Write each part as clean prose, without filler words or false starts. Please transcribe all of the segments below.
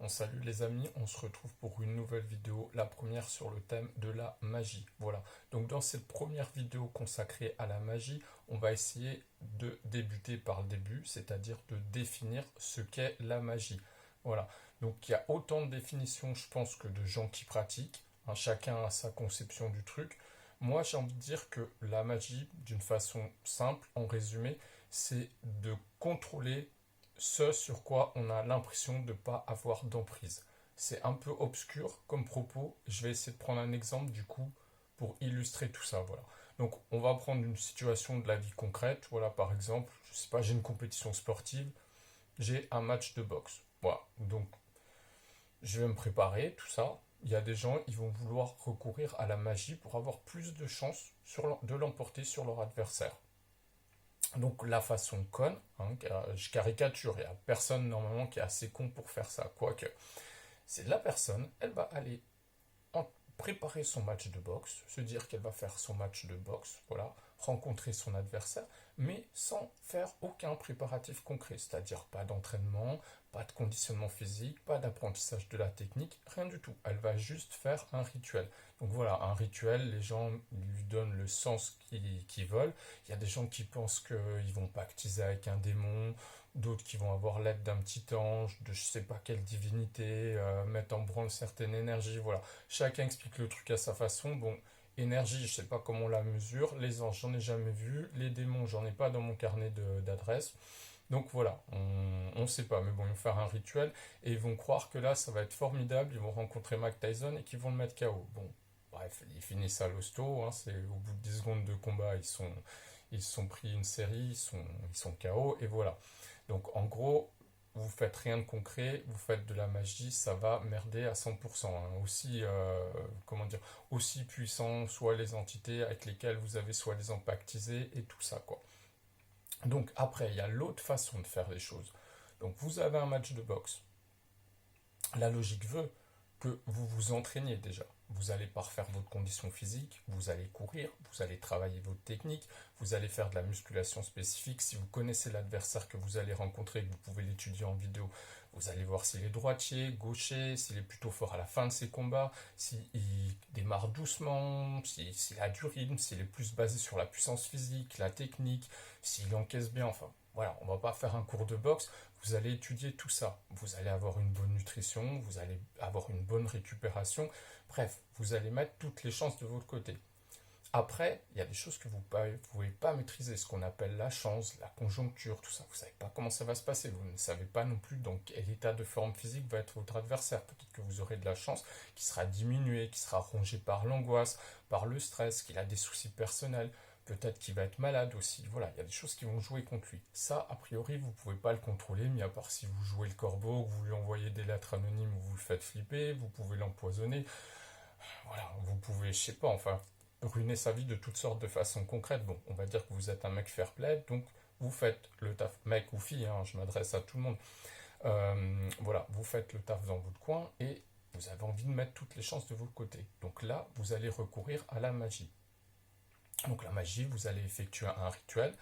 Salut les amis, on se retrouve pour une nouvelle vidéo, la première sur le thème de la magie. Voilà, donc dans cette première vidéo consacrée à la magie, on va essayer de débuter par le début, c'est-à-dire de définir ce qu'est la magie. Voilà, donc il y a autant de définitions, je pense, que de gens qui pratiquent, hein, chacun a sa conception du truc. Moi, j'ai envie de dire que la magie, d'une façon simple, en résumé, c'est de contrôler ce sur quoi on a l'impression de ne pas avoir d'emprise. C'est un peu obscur comme propos. Je vais essayer de prendre un exemple du coup pour illustrer tout ça. Voilà. Donc on va prendre une situation de la vie concrète. Voilà, par exemple, je sais pas, j'ai une compétition sportive, j'ai un match de boxe. Voilà. Donc je vais me préparer, tout ça. Il y a des gens, ils vont vouloir recourir à la magie pour avoir plus de chances de l'emporter sur leur adversaire. Donc la façon conne, hein, je caricature, il n'y a personne normalement qui est assez con pour faire ça, quoique. C'est la personne, elle va aller préparer son match de boxe, se dire qu'elle va faire son match de boxe, voilà, rencontrer son adversaire, mais sans faire aucun préparatif concret, c'est-à-dire pas d'entraînement, pas de conditionnement physique, pas d'apprentissage de la technique, rien du tout. Elle va juste faire un rituel. Donc voilà, un rituel, les gens lui donnent le sens qu'ils veulent. Il y a des gens qui pensent qu'ils vont pactiser avec un démon, d'autres qui vont avoir l'aide d'un petit ange, de je sais pas quelle divinité, mettre en branle certaines énergies, voilà. Chacun explique le truc à sa façon. Bon, énergie, je sais pas comment on la mesure. Les anges, j'en ai jamais vu. Les démons, j'en ai pas dans mon carnet d'adresses. Donc voilà, on ne sait pas, mais bon, ils vont faire un rituel et ils vont croire que là, ça va être formidable. Ils vont rencontrer Mike Tyson et qu'ils vont le mettre KO. Bon, bref, ils finissent à l'hosto. Hein, c'est au bout de 10 secondes de combat, ils se sont pris une série, ils sont KO et voilà. Donc en gros, vous faites rien de concret, vous faites de la magie, ça va merder à 100%. Hein. Aussi, comment dire, aussi puissant soient les entités avec lesquelles vous avez soi-disant pactisé et tout ça, quoi. Donc après, il y a l'autre façon de faire les choses. Donc vous avez un match de boxe. La logique veut que vous vous entraîniez déjà. Vous allez parfaire votre condition physique, vous allez courir, vous allez travailler votre technique, vous allez faire de la musculation spécifique. Si vous connaissez l'adversaire que vous allez rencontrer, que vous pouvez l'étudier en vidéo, vous allez voir s'il est droitier, gaucher, s'il est plutôt fort à la fin de ses combats, s'il démarre doucement, s'il a du rythme, s'il est plus basé sur la puissance physique, la technique, s'il encaisse bien, enfin voilà, on va pas faire un cours de boxe, vous allez étudier tout ça. Vous allez avoir une bonne nutrition, vous allez avoir une bonne récupération. Bref, vous allez mettre toutes les chances de votre côté. Après, il y a des choses que vous ne pouvez pas maîtriser, ce qu'on appelle la chance, la conjoncture, tout ça. Vous ne savez pas comment ça va se passer. Vous ne savez pas non plus dans quel état de forme physique va être votre adversaire. Peut-être que vous aurez de la chance qui sera diminuée, qui sera rongée par l'angoisse, par le stress, qu'il a des soucis personnels. Peut-être qu'il va être malade aussi. Voilà, il y a des choses qui vont jouer contre lui. Ça, a priori, vous ne pouvez pas le contrôler, mis à part si vous jouez le corbeau, que vous lui envoyez des lettres anonymes ou vous le faites flipper, vous pouvez l'empoisonner. Voilà, vous pouvez, je sais pas, enfin, ruiner sa vie de toutes sortes de façons concrètes. Bon, on va dire que vous êtes un mec fair play, donc vous faites le taf, mec ou fille, hein, je m'adresse à tout le monde. Voilà, vous faites le taf dans votre coin et vous avez envie de mettre toutes les chances de votre côté. Donc là, vous allez recourir à la magie. Donc la magie, vous allez effectuer un rituel.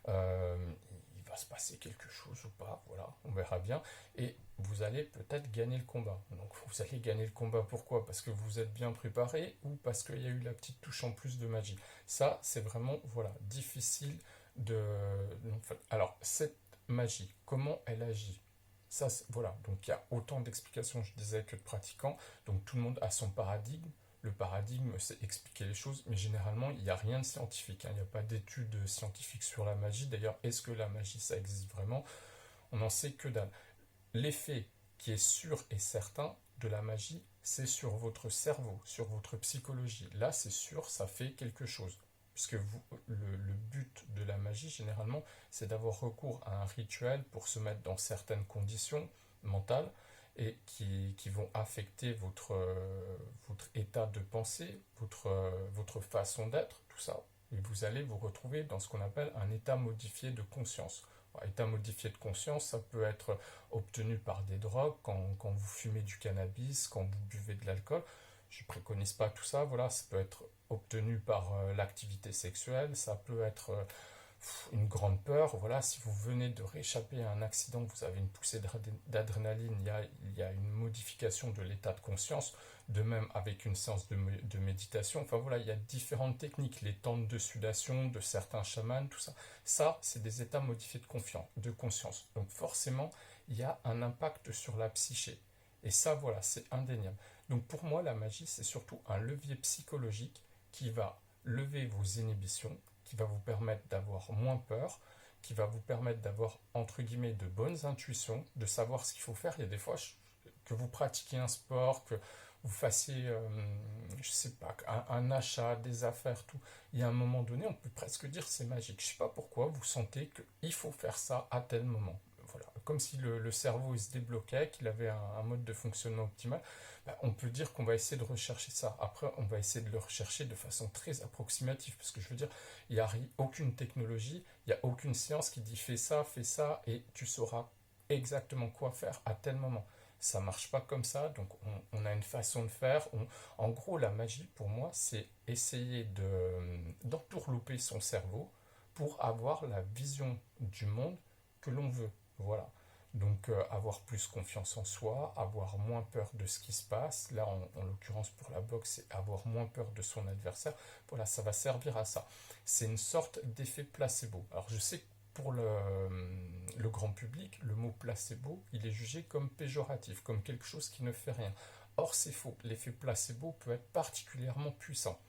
Il va se passer quelque chose ou pas, voilà, on verra bien. Et vous allez peut-être gagner le combat. Donc vous allez gagner le combat, pourquoi? Parce que vous êtes bien préparé ou parce qu'il y a eu la petite touche en plus de magie. Ça, c'est vraiment, voilà, difficile de... Alors, cette magie, comment elle agit? Ça, voilà, donc il y a autant d'explications, je disais, que de pratiquants. Donc tout le monde a son paradigme. Le paradigme, c'est expliquer les choses, mais généralement, il n'y a rien de scientifique. Hein. Il n'y a pas d'études scientifiques sur la magie. D'ailleurs, est-ce que la magie, ça existe vraiment? On n'en sait que dalle. L'effet qui est sûr et certain de la magie, c'est sur votre cerveau, sur votre psychologie. Là, c'est sûr, ça fait quelque chose. Puisque le but de la magie, généralement, c'est d'avoir recours à un rituel pour se mettre dans certaines conditions mentales et qui vont affecter votre état de pensée, votre façon d'être, tout ça. Et vous allez vous retrouver dans ce qu'on appelle un état modifié de conscience. État modifié de conscience, ça peut être obtenu par des drogues, quand vous fumez du cannabis, quand vous buvez de l'alcool. Je ne préconise pas tout ça, voilà, ça peut être obtenu par l'activité sexuelle, ça peut être une grande peur. Voilà, si vous venez de réchapper à un accident, vous avez une poussée d'adrénaline, il y a une modification de l'état de conscience, de même avec une séance de méditation. Enfin voilà, il y a différentes techniques, les tentes de sudation de certains chamans, tout ça. Ça, c'est des états modifiés de conscience. Donc forcément, il y a un impact sur la psyché. Et ça, voilà, c'est indéniable. Donc pour moi, la magie, c'est surtout un levier psychologique qui va lever vos inhibitions, qui va vous permettre d'avoir moins peur, qui va vous permettre d'avoir, entre guillemets, de bonnes intuitions, de savoir ce qu'il faut faire. Il y a des fois que vous pratiquiez un sport, que vous fassiez, je sais pas, un achat, des affaires, tout. Il y a un moment donné, on peut presque dire c'est magique. Je sais pas pourquoi, vous sentez qu'il faut faire ça à tel moment. Voilà. Comme si le cerveau il se débloquait, qu'il avait un mode de fonctionnement optimal. Ben, on peut dire qu'on va essayer de rechercher ça. Après, on va essayer de le rechercher de façon très approximative. Parce que je veux dire, il n'y a aucune technologie, il n'y a aucune science qui dit fais ça, et tu sauras exactement quoi faire à tel moment. Ça marche pas comme ça, donc on a une façon de faire. En gros, la magie, pour moi, c'est essayer d'entourlouper son cerveau pour avoir la vision du monde que l'on veut. Voilà. Donc avoir plus confiance en soi, avoir moins peur de ce qui se passe. Là, en l'occurrence pour la boxe, c'est avoir moins peur de son adversaire. Voilà, ça va servir à ça. C'est une sorte d'effet placebo. Alors je sais que pour le grand public, le mot placebo, il est jugé comme péjoratif, comme quelque chose qui ne fait rien. Or, c'est faux. L'effet placebo peut être particulièrement puissant.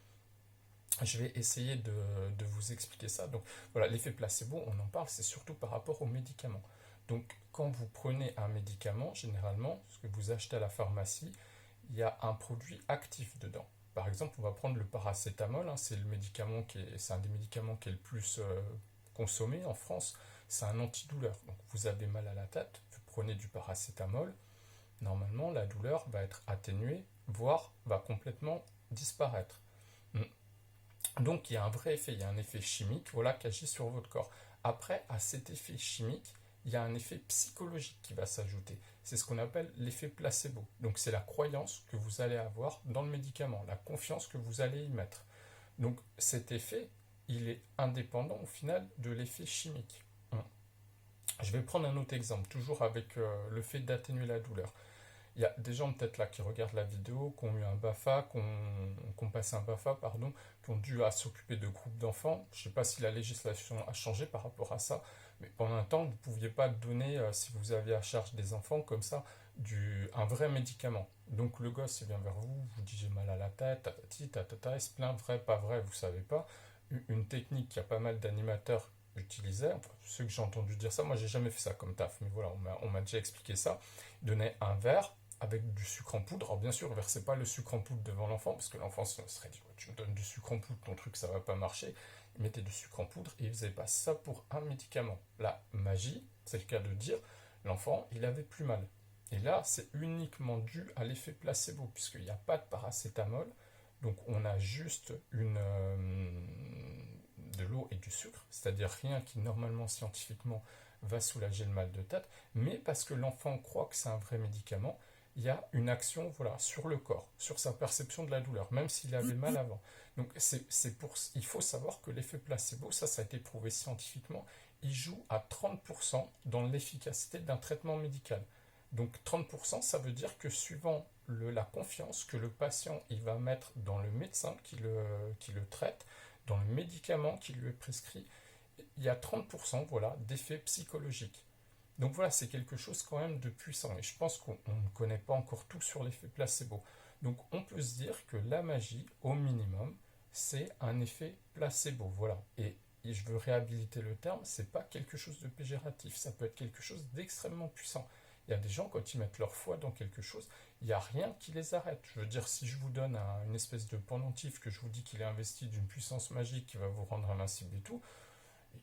Je vais essayer de vous expliquer ça. Donc voilà, l'effet placebo, on en parle, c'est surtout par rapport aux médicaments. Donc quand vous prenez un médicament, généralement, ce que vous achetez à la pharmacie, il y a un produit actif dedans. Par exemple, on va prendre le paracétamol, hein, c'est un des médicaments qui est le plus consommé en France. C'est un antidouleur. Donc vous avez mal à la tête, vous prenez du paracétamol, normalement la douleur va être atténuée, voire va complètement disparaître. Donc il y a un vrai effet, il y a un effet chimique, voilà, qui agit sur votre corps. Après, à cet effet chimique, il y a un effet psychologique qui va s'ajouter. C'est ce qu'on appelle l'effet placebo. Donc c'est la croyance que vous allez avoir dans le médicament, la confiance que vous allez y mettre. Donc cet effet, il est indépendant au final de l'effet chimique. Je vais prendre un autre exemple, toujours avec le fait d'atténuer la douleur. Il y a des gens peut-être là qui regardent la vidéo, qui ont eu un BAFA, qui ont passé un BAFA, pardon, qui ont dû s'occuper de groupes d'enfants. Je ne sais pas si la législation a changé par rapport à ça, mais pendant un temps, vous ne pouviez pas donner, si vous aviez à charge des enfants comme ça, un vrai médicament. Donc le gosse il vient vers vous, vous dit j'ai mal à la tête, tatati, tatata, il se plaint, vrai, pas vrai, vous ne savez pas. Une technique qu'il y a pas mal d'animateurs utilisaient, enfin, ceux que j'ai entendu dire ça, moi j'ai jamais fait ça comme taf, mais voilà, on m'a déjà expliqué ça. Ils donnaient un verre avec du sucre en poudre. Alors bien sûr, ne versez pas le sucre en poudre devant l'enfant, parce que l'enfant serait dit, ouais, tu me donnes du sucre en poudre, ton truc, ça va pas marcher. Ils mettaient du sucre en poudre et ils faisaient pas ça pour un médicament. La magie, c'est le cas de dire, l'enfant, il avait plus mal. Et là, c'est uniquement dû à l'effet placebo, puisqu'il n'y a pas de paracétamol, donc on a juste de l'eau et du sucre, c'est-à-dire rien qui normalement scientifiquement va soulager le mal de tête, mais parce que l'enfant croit que c'est un vrai médicament, il y a une action voilà, sur le corps, sur sa perception de la douleur, même s'il avait mal avant. Donc il faut savoir que l'effet placebo, ça a été prouvé scientifiquement, il joue à 30% dans l'efficacité d'un traitement médical. Donc 30%, ça veut dire que suivant la confiance que le patient il va mettre dans le médecin qui le traite, dans le médicament qui lui est prescrit, il y a 30% voilà, d'effet psychologique. Donc voilà, c'est quelque chose quand même de puissant. Et je pense qu'on ne connaît pas encore tout sur l'effet placebo. Donc on peut se dire que la magie, au minimum, c'est un effet placebo. Voilà. Et je veux réhabiliter le terme, c'est pas quelque chose de péjoratif. Ça peut être quelque chose d'extrêmement puissant. Il y a des gens, quand ils mettent leur foi dans quelque chose, il n'y a rien qui les arrête. Je veux dire, si je vous donne une espèce de pendentif, que je vous dis qu'il est investi d'une puissance magique qui va vous rendre invincible et tout,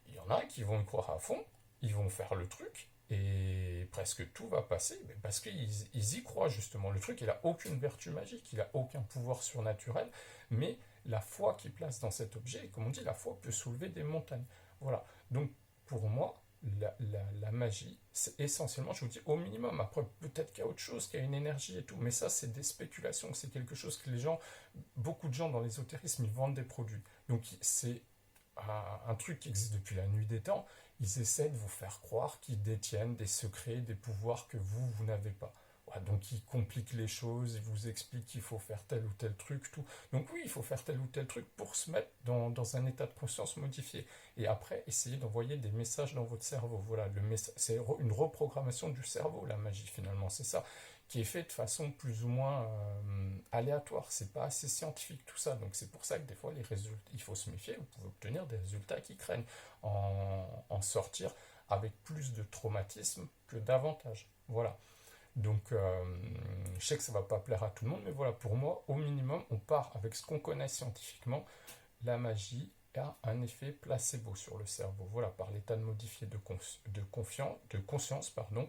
il y en a qui vont y croire à fond, ils vont faire le truc, et presque tout va passer, parce qu'ils y croient justement. Le truc, il n'a aucune vertu magique, il n'a aucun pouvoir surnaturel, mais la foi qu'il place dans cet objet, comme on dit, la foi peut soulever des montagnes. Voilà. Donc, pour moi, la magie, c'est essentiellement, je vous dis, au minimum. Après, peut-être qu'il y a autre chose, qu'il y a une énergie et tout, mais ça, c'est des spéculations. C'est quelque chose que beaucoup de gens dans l'ésotérisme, ils vendent des produits. Donc, c'est un truc qui existe depuis la nuit des temps, ils essaient de vous faire croire qu'ils détiennent des secrets, des pouvoirs que vous n'avez pas. Ouais, donc ils compliquent les choses, ils vous expliquent qu'il faut faire tel ou tel truc, tout. Donc oui, il faut faire tel ou tel truc pour se mettre dans un état de conscience modifié. Et après, essayez d'envoyer des messages dans votre cerveau. Voilà, c'est une reprogrammation du cerveau, la magie finalement, c'est ça, qui est fait de façon plus ou moins aléatoire. C'est pas assez scientifique tout ça. Donc c'est pour ça que des fois, les résultats, il faut se méfier. Vous pouvez obtenir des résultats qui craignent, en sortir avec plus de traumatisme que d'avantages. Voilà. Donc, je sais que ça ne va pas plaire à tout le monde, mais voilà, pour moi, au minimum, on part avec ce qu'on connaît scientifiquement. La magie a un effet placebo sur le cerveau. Voilà, par l'état de modifié de conscience, pardon,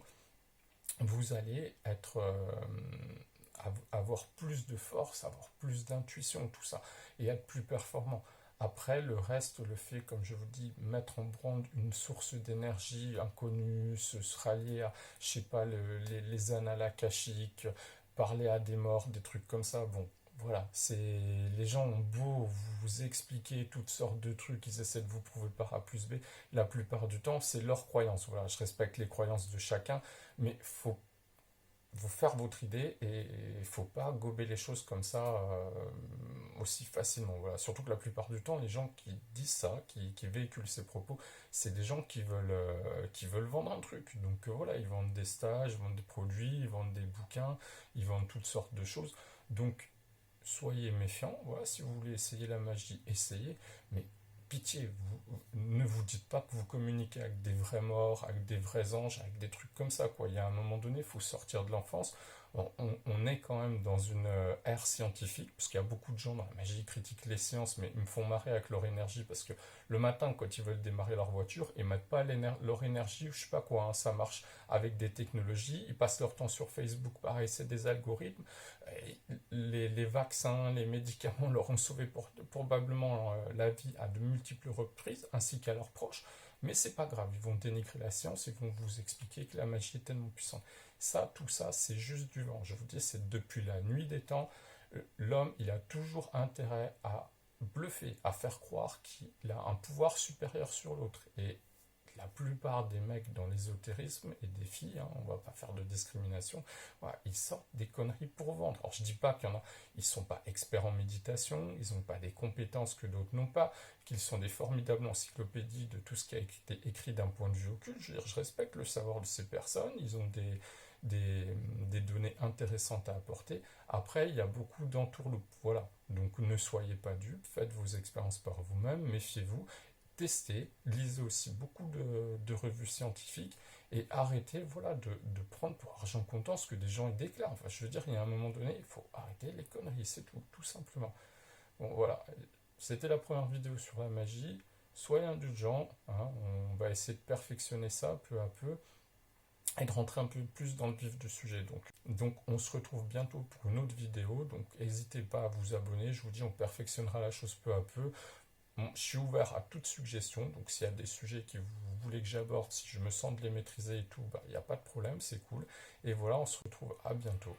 vous allez avoir plus de force, avoir plus d'intuition, tout ça, et être plus performant. Après, le reste, le fait, comme je vous dis, mettre en branle une source d'énergie inconnue, se rallier à, je sais pas, les annales akashiques, parler à des morts, des trucs comme ça, bon, voilà, les gens ont beau vous expliquer toutes sortes de trucs, ils essaient de vous prouver par A plus B, la plupart du temps, c'est leur croyance. Voilà, je respecte les croyances de chacun, mais faut vous faire votre idée et il ne faut pas gober les choses comme ça aussi facilement. Voilà. Surtout que la plupart du temps, les gens qui disent ça, qui véhiculent ces propos, c'est des gens qui veulent vendre un truc. Donc voilà, ils vendent des stages, ils vendent des produits, ils vendent des bouquins, ils vendent toutes sortes de choses. Donc soyez méfiants. Voilà, si vous voulez essayer la magie, essayez. Mais pitié, ne vous dites pas que vous communiquez avec des vrais morts, avec des vrais anges, avec des trucs comme ça, quoi. Il y a un moment donné, il faut sortir de l'enfance. On est quand même dans une ère scientifique, parce qu'il y a beaucoup de gens dans la magie qui critiquent les sciences, mais ils me font marrer avec leur énergie, parce que le matin, quand ils veulent démarrer leur voiture, ils mettent pas leur énergie, je sais pas quoi, hein, ça marche avec des technologies, ils passent leur temps sur Facebook, pareil, c'est des algorithmes. Les vaccins, les médicaments leur ont sauvé probablement la vie à de multiples reprises, ainsi qu'à leurs proches, mais c'est pas grave, ils vont dénigrer la science, ils vont vous expliquer que la magie est tellement puissante. Ça, tout ça, c'est juste du vent. Je vous dis, c'est depuis la nuit des temps, l'homme, il a toujours intérêt à bluffer, à faire croire qu'il a un pouvoir supérieur sur l'autre. Et la plupart des mecs dans l'ésotérisme et des filles, hein, on va pas faire de discrimination, voilà, ils sortent des conneries pour vendre. Alors je dis pas qu'il y en a, ils sont pas experts en méditation, ils n'ont pas des compétences que d'autres n'ont pas, qu'ils sont des formidables encyclopédies de tout ce qui a été écrit d'un point de vue occulte. Je veux dire, je respecte le savoir de ces personnes, ils ont des données intéressantes à apporter. Après, il y a beaucoup d'entourloupes. Voilà. Donc ne soyez pas dupes, faites vos expériences par vous-même, méfiez-vous, testez, lisez aussi beaucoup de revues scientifiques et arrêtez voilà, de prendre pour argent comptant ce que des gens y déclarent. Enfin, je veux dire, il y a un moment donné, il faut arrêter les conneries, c'est tout simplement. Bon, voilà. C'était la première vidéo sur la magie. Soyez indulgents, hein, on va essayer de perfectionner ça peu à peu et de rentrer un peu plus dans le vif du sujet. Donc on se retrouve bientôt pour une autre vidéo, donc n'hésitez pas à vous abonner, je vous dis on perfectionnera la chose peu à peu. Bon, je suis ouvert à toute suggestion, donc s'il y a des sujets que vous voulez que j'aborde, si je me sens de les maîtriser et tout, il n'y a pas de problème, c'est cool. Et voilà, on se retrouve à bientôt.